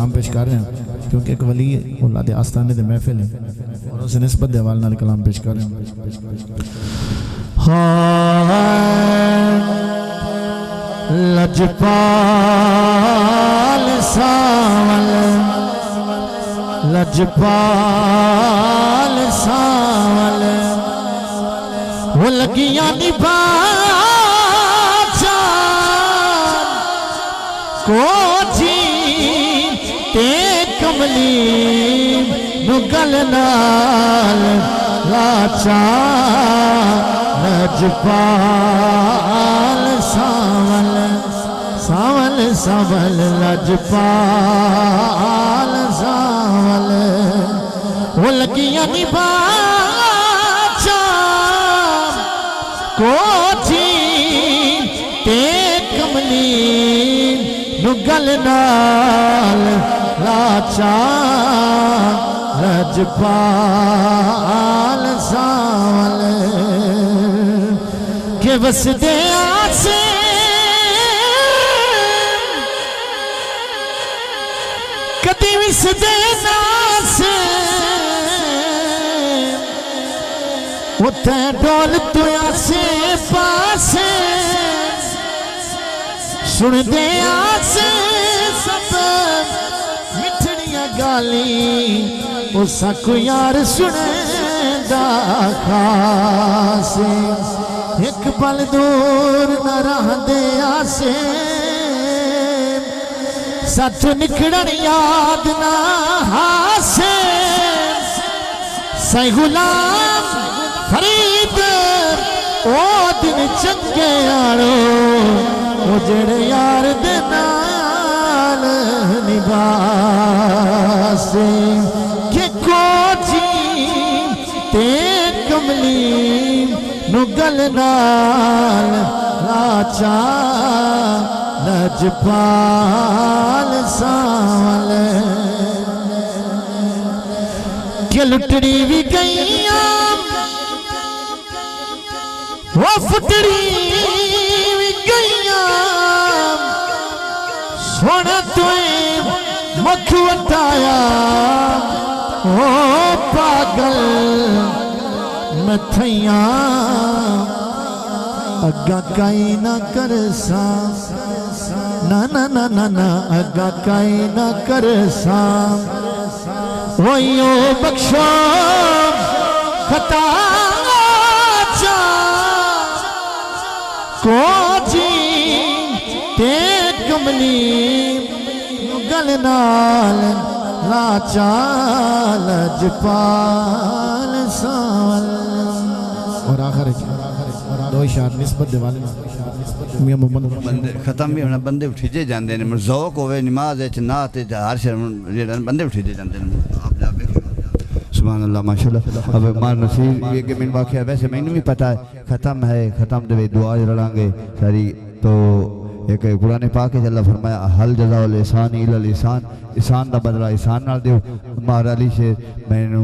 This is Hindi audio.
कलाम पेश कर रहे हैं क्योंकि एक वली औलाद आस्ताने दे महफिल है और उस निस्बत दे हवाले नाल कलाम पेश कर रहे हैं। लजपाल सावल लजपाल सावल वो लगिया निभा को जी ते कमली नुगल नाल लाचा लजपाल सावल सावल सावल लजपाल सावल वो लगिया निभाचा को जी ते कमली नुगल नाल लाचा लजपाल सावल के वसदे आसे कदी विसदे नासे उथे डोल तो आसे पासे सुन दे आसे सब मिठड़ियां गाली उसा को यार सुने दा खासे एक पल दूर न रहंदे आसे सच निकड़न याद ना हासे सही गुलाम फरीद ओ दिन चंगे यारो ओ जेड़े यार दे नाल निभासे के कोची ते कमली नुगल नाल लाचा लजपाल सावल के लुटड़ी भी गईया वो फुटड़ी भी गईया सोना तुए मुख वटाया ओ पागल मथैया अग्गा काई ना कर सा ना ना ना ना ना अग्गा काई ना कर सा वही बख्शो खता को जी ते कमली गल नाल लाचा लजपाल सावल। और आखिर दो इशार निस्बत दे वाले मियां मोहम्मद बंदे खत्म भी होना बंदे उठीजे जाते हैं मज़ौक होवे नमाज नात हर शे बंदे उठीजे जाते हैं। सुभान अल्लाह माशाल्लाह। अब मार नसीब ये कि मैंने वाक़या वैसे मैंने भी पता है ख़त्म है ख़त्म दे दुआ रड़ांगे सारी तो एक कुरान पाक है अल्लाह फरमाया हल जज़ाउल इहसान इल्लल इहसान, इहसान दा बदला इहसान नाल दियो। मार अली शेर मैनू